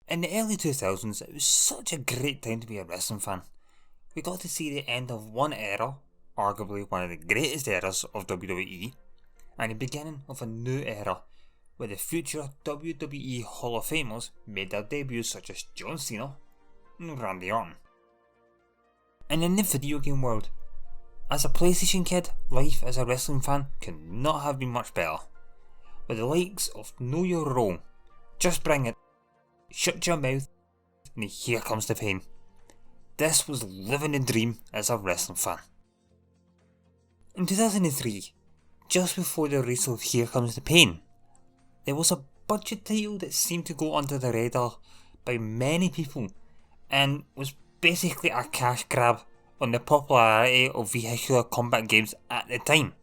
In the early 2000s, it was such a great time to be a wrestling fan. We got to see the end of one era, arguably one of the greatest eras of WWE, and the beginning of a new era where the future WWE Hall of Famers made their debuts such as John Cena and Randy Orton. And in the video game world, as a PlayStation kid, life as a wrestling fan could not have been much better. With the likes of Know Your Role, Just Bring It, Shut Your Mouth, and Here Comes the Pain. This was living the dream as a wrestling fan. In 2003, just before the release of Here Comes the Pain, there was a budget title that seemed to go under the radar by many people and was basically a cash grab on the popularity of vehicular combat games at the time.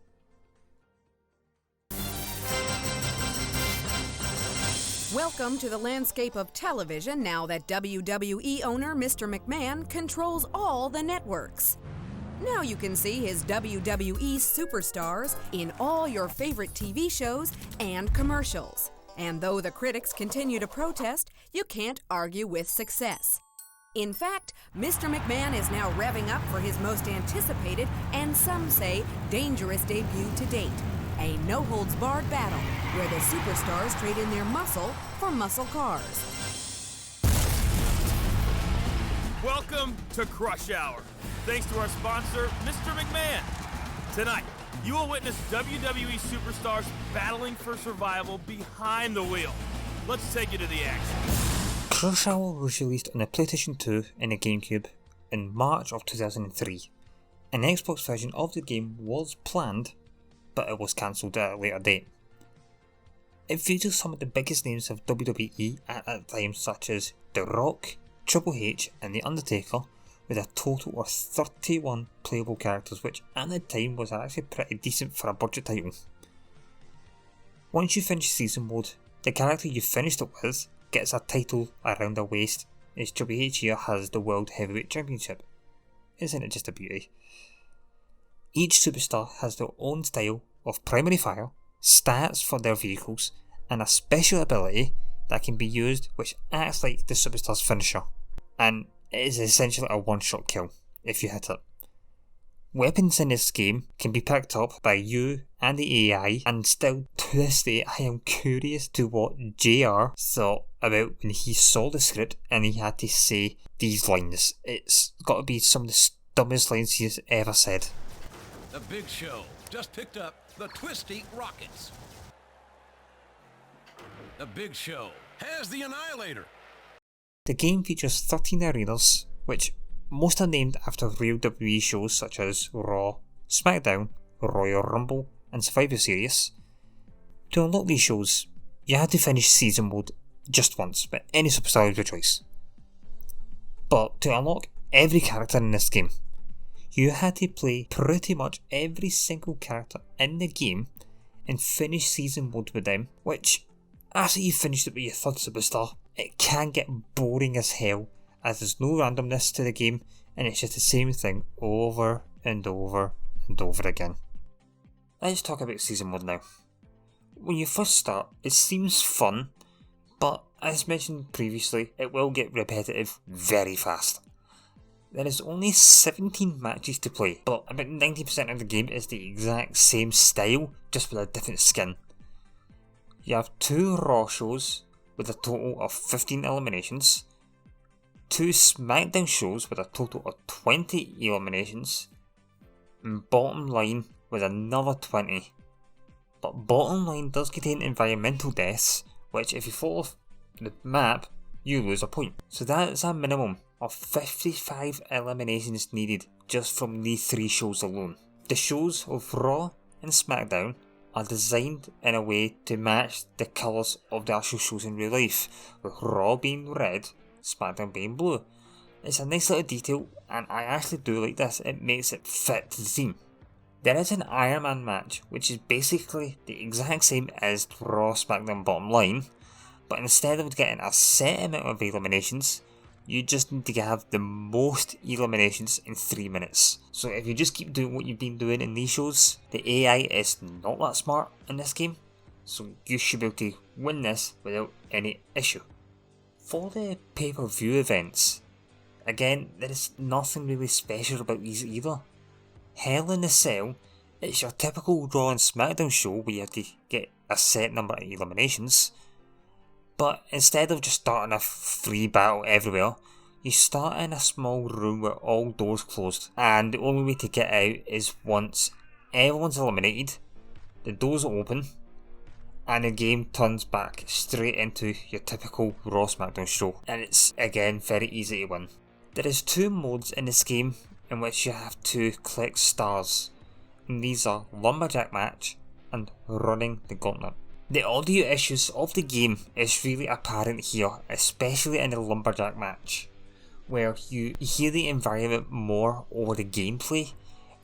Welcome to the landscape of television now that WWE owner Mr. McMahon controls all the networks. Now you can see his WWE superstars in all your favorite TV shows and commercials. And though the critics continue to protest, you can't argue with success. In fact, Mr. McMahon is now revving up for his most anticipated and some say dangerous debut to date. A no-holds-barred battle where the superstars trade in their muscle for muscle cars. Welcome to Crush Hour. Thanks to our sponsor, Mr. McMahon. Tonight, you will witness WWE superstars battling for survival behind the wheel. Let's take you to the action. Crush Hour was released on the PlayStation 2 and the GameCube in March of 2003. An Xbox version of the game was planned, but it was cancelled at a later date. It features some of the biggest names of WWE at that time, such as The Rock, Triple H and The Undertaker, with a total of 31 playable characters, which at the time was actually pretty decent for a budget title. Once you finish season mode, the character you finished it with gets a title around their waist, as Triple H here has the World Heavyweight Championship. Isn't it just a beauty? Each superstar has their own style of primary fire, stats for their vehicles, and a special ability that can be used which acts like the superstar's finisher, and it is essentially a one-shot kill if you hit it. Weapons in this game can be picked up by you and the AI, and still to this day I am curious to what JR thought about when he saw the script and he had to say these lines. It's got to be some of the dumbest lines he's ever said. The Big Show just picked up the Twisty Rockets. The Big Show has the Annihilator. The game features 13 arenas, which most are named after real WWE shows such as Raw, SmackDown, Royal Rumble and Survivor Series. To unlock these shows, you had to finish season mode just once, but any superstar of your choice. But to unlock every character in this game, you had to play pretty much every single character in the game and finish season mode with them, which, after you've finished it with your third superstar, it can get boring as hell, as there's no randomness to the game and it's just the same thing over and over and over again. Let's talk about season mode now. When you first start, it seems fun, but as mentioned previously, it will get repetitive very fast. There is only 17 matches to play, but about 90% of the game is the exact same style, just with a different skin. You have 2 Raw shows with a total of 15 eliminations, 2 SmackDown shows with a total of 20 eliminations, and Bottom Line with another 20. But Bottom Line does contain environmental deaths, which if you fall off the map, you lose a point. So that's a minimum of 55 eliminations needed just from these 3 shows alone. The shows of Raw and SmackDown are designed in a way to match the colours of the actual shows in real life, with Raw being red, SmackDown being blue. It's a nice little detail and I actually do like this, it makes it fit to the theme. There is an Iron Man match which is basically the exact same as Raw, SmackDown Bottom Line, but instead of getting a set amount of eliminations, you just need to have the most eliminations in 3 minutes. So if you just keep doing what you've been doing in these shows, the AI is not that smart in this game, so you should be able to win this without any issue. For the pay-per-view events, again, there is nothing really special about these either. Hell in a Cell, it's your typical Raw and SmackDown show where you have to get a set number of eliminations, but instead of just starting a free battle everywhere, you start in a small room where all doors closed, and the only way to get out is once everyone's eliminated, the doors open, and the game turns back straight into your typical Raw SmackDown show, and it's again very easy to win. There is 2 modes in this game in which you have to collect stars, and these are Lumberjack Match and Running the Gauntlet. The audio issues of the game is really apparent here, especially in the Lumberjack Match, where you hear the environment more over the gameplay,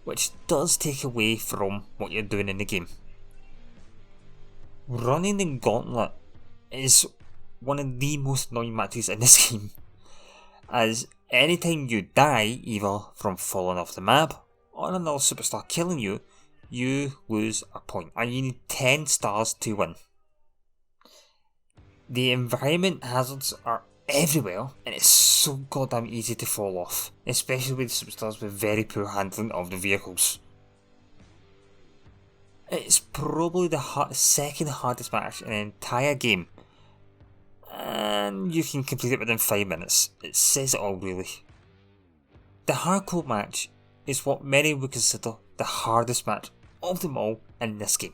which does take away from what you're doing in the game. Running the Gauntlet is one of the most annoying matches in this game, as anytime you die, either from falling off the map or another superstar killing you, you lose a point, and you need 10 stars to win. The environment hazards are everywhere, and it's so goddamn easy to fall off, especially with superstars with very poor handling of the vehicles. It's probably the second hardest match in the entire game, and you can complete it within 5 minutes. It says it all really. The hardcore match is what many would consider the hardest match of them all in this game.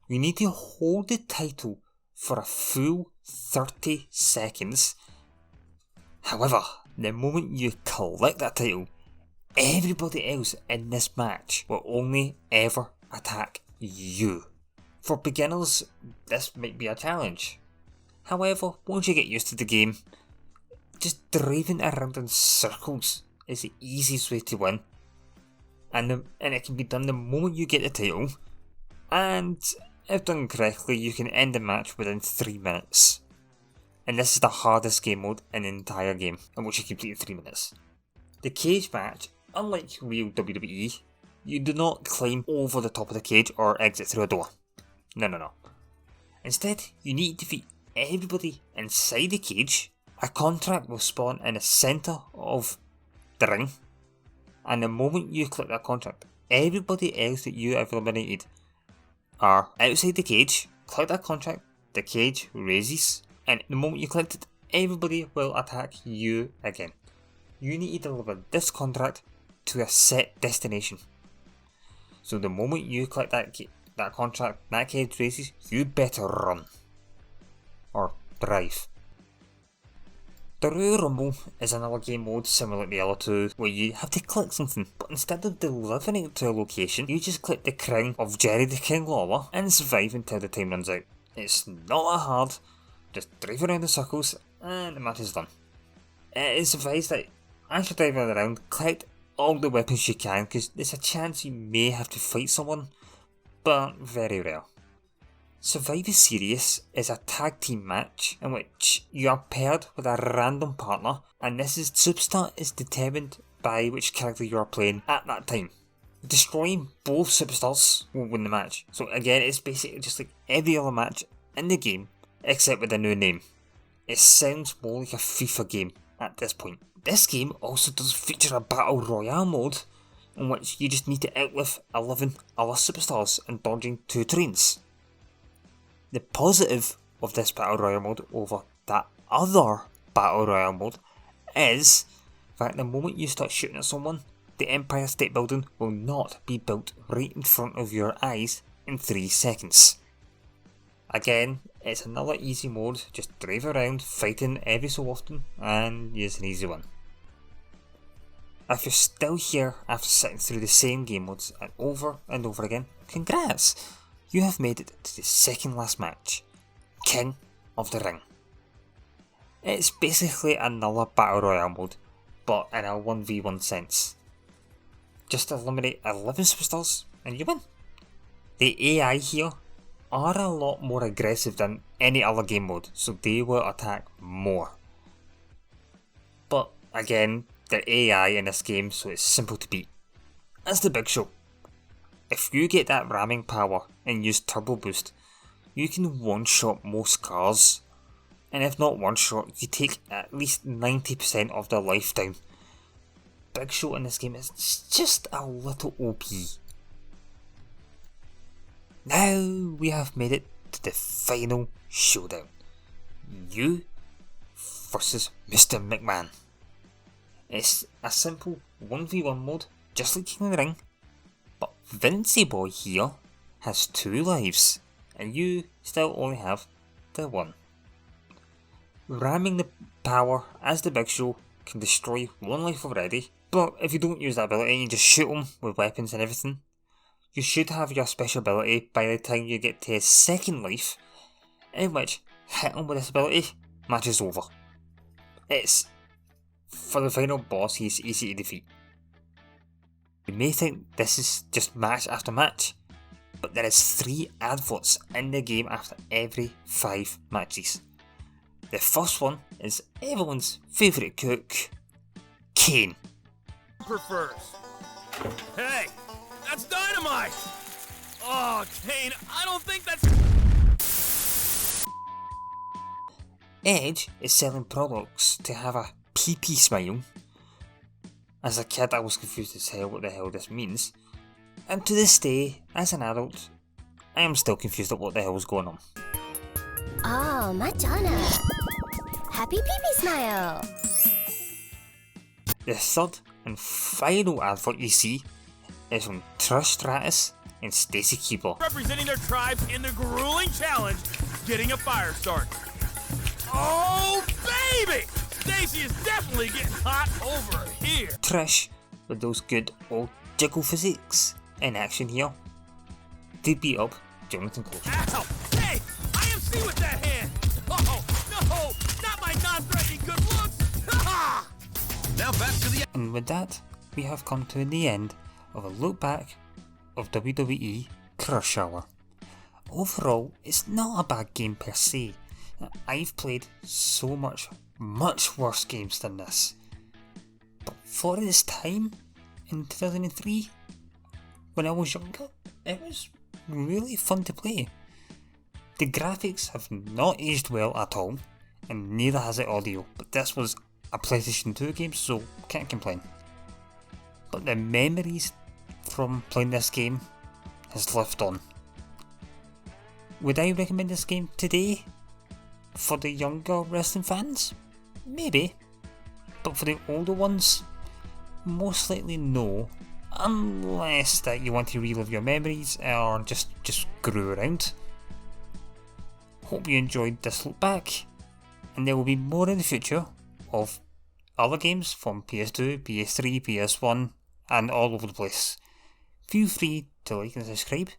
You need to hold the title for a full 30 seconds. However, the moment you collect that title, everybody else in this match will only ever attack you. For beginners, this might be a challenge. However, once you get used to the game, just driving around in circles is the easiest way to win. And it can be done the moment you get the title, and if done correctly, you can end the match within 3 minutes. And this is the hardest game mode in the entire game, in which you complete in 3 minutes. The cage match, unlike real WWE, you do not climb over the top of the cage or exit through a door. No. Instead, you need to defeat everybody inside the cage. A contract will spawn in the centre of the ring, and the moment you click that contract, everybody else that you have eliminated are outside the cage. Click that contract, the cage raises, and the moment you click it, everybody will attack you again. You need to deliver this contract to a set destination. So the moment you click that contract, that cage raises, you better run. Or drive. The Royal Rumble is another game mode similar to the other two, where you have to click something, but instead of delivering it to a location, you just click the crown of Jerry the King Lawler and survive until the time runs out. It's not that hard, just drive around in circles and the match is done. It is advised that as you're driving around, collect all the weapons you can, because there's a chance you may have to fight someone, but very rare. Survivor Series is a tag team match in which you are paired with a random partner, and superstar is determined by which character you are playing at that time. Destroying both superstars will win the match. So again, it's basically just like every other match in the game, except with a new name. It sounds more like a FIFA game at this point. This game also does feature a Battle Royale mode, in which you just need to outlive 11 other superstars and dodging 2 trains. The positive of this Battle Royale mode over that other Battle Royale mode is that the moment you start shooting at someone, the Empire State Building will not be built right in front of your eyes in 3 seconds. Again, it's another easy mode, just drive around fighting every so often and it's an easy one. If you're still here after sitting through the same game modes and over again, congrats! You have made it to the second last match, King of the Ring. It's basically another Battle Royale mode, but in a 1v1 sense. Just eliminate 11 superstars and you win. The AI here are a lot more aggressive than any other game mode, so they will attack more. But again, they're AI in this game, so it's simple to beat. As the Big Show. If you get that ramming power and use turbo boost, you can one-shot most cars, and if not one shot, you take at least 90% of their life down. Big Show in this game is just a little OP. Now we have made it to the final showdown. You versus Mr. McMahon. It's a simple 1v1 mode, just like King of the Ring, but Vincey Boy here has 2 lives, and you still only have the 1. Ramming the power as the Big Show can destroy 1 life already, but if you don't use that ability and you just shoot him with weapons and everything, you should have your special ability by the time you get to his 2nd life, in which hit him with this ability, match is over. It's, for the final boss, he's easy to defeat. You may think this is just match after match, but there is 3 adverts in the game after every 5 matches. The first one is everyone's favourite cook, Kane. Prefers. Hey, that's dynamite! Oh, Kane, I don't think that's... Edge is selling products to have a PP smile. As a kid, I was confused as hell what the hell this means, and to this day, as an adult, I am still confused at what the hell is going on. Oh, Madonna. Happy PP smile. The third and final advert you see is from Trish Stratus and Stacy Keibler. Representing their tribes in the grueling challenge, getting a fire start. Oh, baby! Stacy is definitely getting hot over here. Trish, with those good old jiggle physics in action here, they beat up Jonathan Cole. Ow! Hey! IMC with that hand! Oh, no! Not my non-threatening good looks! Now back to the... And with that, we have come to the end of a look back of WWE Crush Hour. Overall, it's not a bad game per se. I've played so much worse games than this. But for its time, in 2003, when I was younger, it was really fun to play. The graphics have not aged well at all, and neither has the audio, but this was a PlayStation 2 game, so can't complain. But the memories from playing this game has lived on. Would I recommend this game today? For the younger wrestling fans? Maybe. But for the older ones? Most likely no. Unless that you want to relive your memories or just screw around. Hope you enjoyed this look back. And there will be more in the future of other games from PS2, PS3, PS1 and all over the place. Feel free to like and subscribe.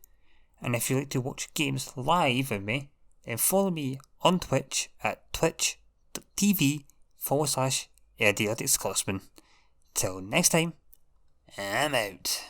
And if you like to watch games live with me, then follow me on Twitch at twitch.tv/EddyAddictsClassman. Till next time, I'm out.